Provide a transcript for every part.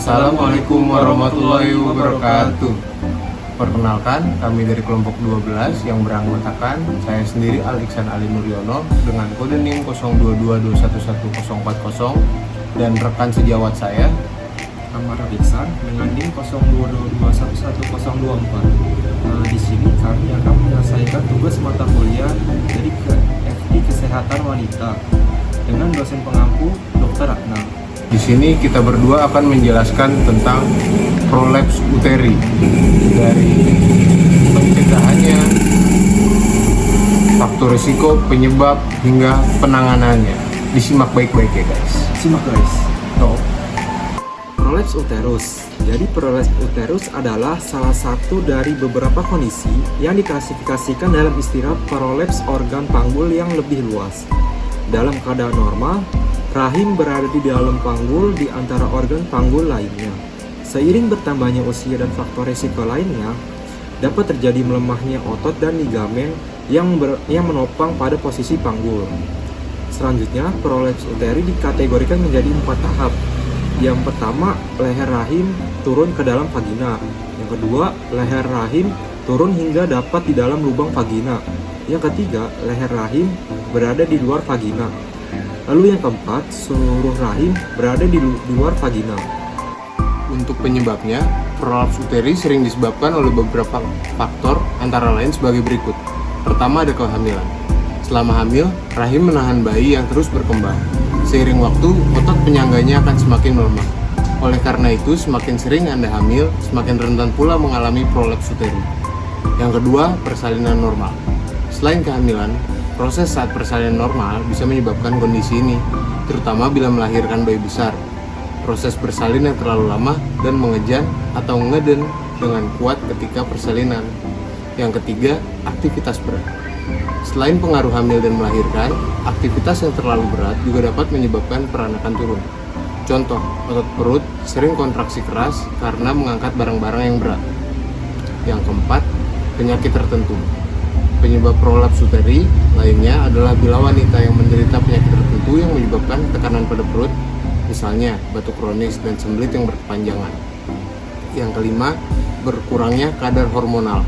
Assalamualaikum warahmatullahi wabarakatuh. Perkenalkan, kami dari kelompok 12 yang beranggotakan saya sendiri Al-Iksan Ali Nuryono dengan kode NIM 02211040 dan rekan sejawat saya Amar Iksan dengan NIM 0222111024. Di sini kami akan menyelesaikan tugas mata kuliah dari FI Kesehatan Wanita dengan dosen pengampu Dr. Ratna. Di sini kita berdua akan menjelaskan tentang prolaps uteri, dari pencegahannya, faktor risiko, penyebab, hingga penanganannya. Disimak baik-baik ya guys. Simak guys. Prolaps uterus. Jadi prolaps uterus adalah salah satu dari beberapa kondisi yang diklasifikasikan dalam istilah prolaps organ panggul yang lebih luas. Dalam keadaan normal, rahim berada di dalam panggul di antara organ panggul lainnya. Seiring bertambahnya usia dan faktor risiko lainnya, dapat terjadi melemahnya otot dan ligamen yang menopang pada posisi panggul. Selanjutnya, prolaps uteri dikategorikan menjadi 4 tahap. Yang pertama, leher rahim turun ke dalam vagina. Yang kedua, leher rahim turun hingga dapat di dalam lubang vagina. Yang ketiga, leher rahim berada di luar vagina. Lalu yang keempat, seluruh rahim berada di luar vagina. Untuk penyebabnya, prolaps uteri sering disebabkan oleh beberapa faktor antara lain sebagai berikut. Pertama, ada kehamilan. Selama hamil, rahim menahan bayi yang terus berkembang. Seiring waktu, otot penyangganya akan semakin melemah. Oleh karena itu, semakin sering Anda hamil, semakin rentan pula mengalami prolaps uteri. Yang kedua, persalinan normal. Selain kehamilan, proses saat persalinan normal bisa menyebabkan kondisi ini, terutama bila melahirkan bayi besar. Proses bersalin yang terlalu lama dan mengejan atau ngeden dengan kuat ketika persalinan. Yang ketiga, aktivitas berat. Selain pengaruh hamil dan melahirkan, aktivitas yang terlalu berat juga dapat menyebabkan peranakan turun. Contoh, otot perut sering kontraksi keras karena mengangkat barang-barang yang berat. Yang keempat, penyakit tertentu. Penyebab prolaps uteri lainnya adalah bila wanita yang menderita penyakit tertentu yang menyebabkan tekanan pada perut, misalnya batuk kronis dan sembelit yang berkepanjangan. Yang kelima, berkurangnya kadar hormonal.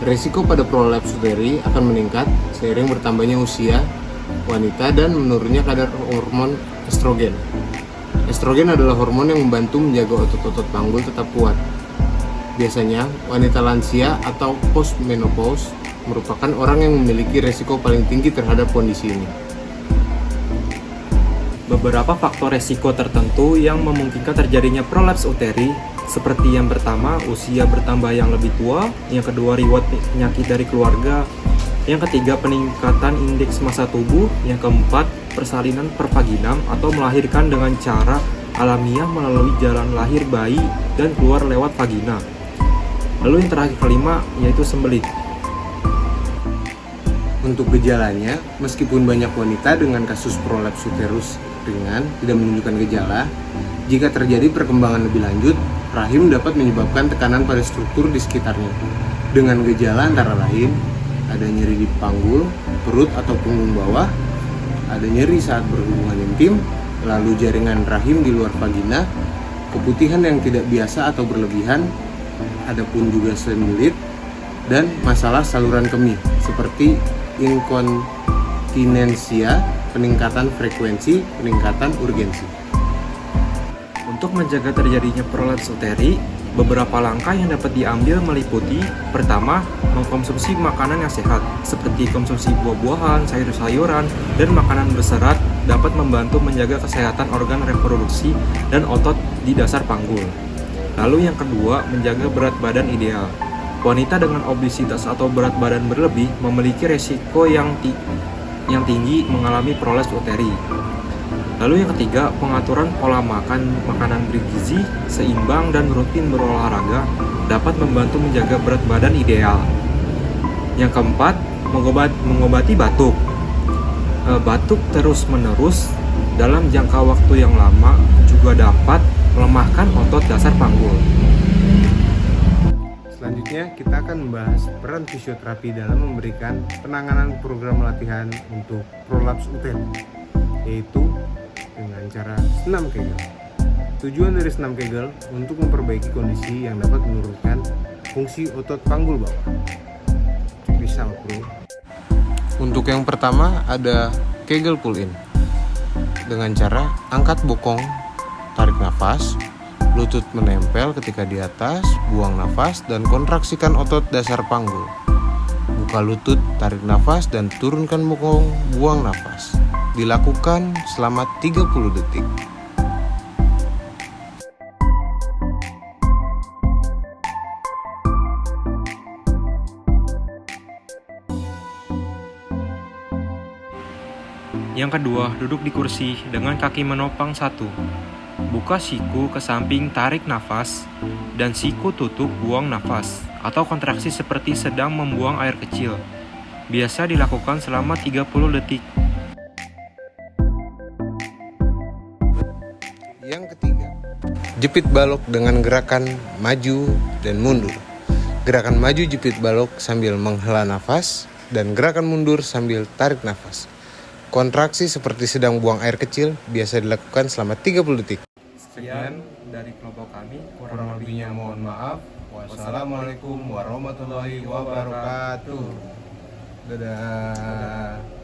Risiko pada prolaps uteri akan meningkat seiring bertambahnya usia wanita dan menurunnya kadar hormon estrogen. Estrogen adalah hormon yang membantu menjaga otot-otot panggul tetap kuat. Biasanya, wanita lansia atau postmenopause merupakan orang yang memiliki resiko paling tinggi terhadap kondisi ini. Beberapa faktor resiko tertentu yang memungkinkan terjadinya prolaps uteri seperti yang pertama, usia bertambah yang lebih tua, yang kedua, riwayat penyakit dari keluarga, yang ketiga, peningkatan indeks massa tubuh, yang keempat, persalinan pervaginam atau melahirkan dengan cara alamiah melalui jalan lahir bayi dan keluar lewat vagina. Lalu yang terakhir kelima yaitu sembelit. Untuk gejalanya, meskipun banyak wanita dengan kasus prolaps uterus ringan tidak menunjukkan gejala, jika terjadi perkembangan lebih lanjut, rahim dapat menyebabkan tekanan pada struktur di sekitarnya. Dengan gejala antara lain, ada nyeri di panggul, perut atau punggung bawah, ada nyeri saat berhubungan intim, lalu jaringan rahim di luar vagina, keputihan yang tidak biasa atau berlebihan, ada pun juga sembelit, dan masalah saluran kemih seperti inkontinensia, peningkatan frekuensi, peningkatan urgensi. Untuk menjaga terjadinya prolaps uteri, beberapa langkah yang dapat diambil meliputi: pertama, mengkonsumsi makanan yang sehat seperti konsumsi buah-buahan, sayur-sayuran, dan makanan berserat dapat membantu menjaga kesehatan organ reproduksi dan otot di dasar panggul. Lalu yang kedua, menjaga berat badan ideal. Wanita dengan obesitas atau berat badan berlebih memiliki resiko yang tinggi mengalami prolaps uteri. Lalu yang ketiga, pengaturan pola makan makanan bergizi, seimbang, dan rutin berolahraga dapat membantu menjaga berat badan ideal. Yang keempat, mengobati batuk. Batuk terus-menerus dalam jangka waktu yang lama juga dapat melemahkan otot dasar panggul. Selanjutnya, kita akan membahas peran fisioterapi dalam memberikan penanganan program latihan untuk prolaps uteri, yaitu dengan cara senam kegel. Tujuan dari senam Kegel untuk memperbaiki kondisi yang dapat menurunkan fungsi otot panggul bawah. Bisa bro. Untuk yang pertama ada Kegel pull in. Dengan cara angkat bokong, tarik nafas, lutut menempel ketika di atas, buang nafas dan kontraksikan otot dasar panggul. Buka lutut, tarik nafas dan turunkan bokong, buang nafas. Dilakukan selama 30 detik. Yang kedua, duduk di kursi dengan kaki menopang satu. Buka siku ke samping, tarik nafas, dan siku tutup, buang nafas, atau kontraksi seperti sedang membuang air kecil. Biasa dilakukan selama 30 detik. Yang ketiga, jepit balok dengan gerakan maju dan mundur. Gerakan maju jepit balok sambil menghela nafas, dan gerakan mundur sambil tarik nafas. Kontraksi seperti sedang buang air kecil biasa dilakukan selama 30 detik. Sekian dari kelompok kami, Kurang lebihnya mohon maaf. Wassalamualaikum warahmatullahi wabarakatuh. Dadah.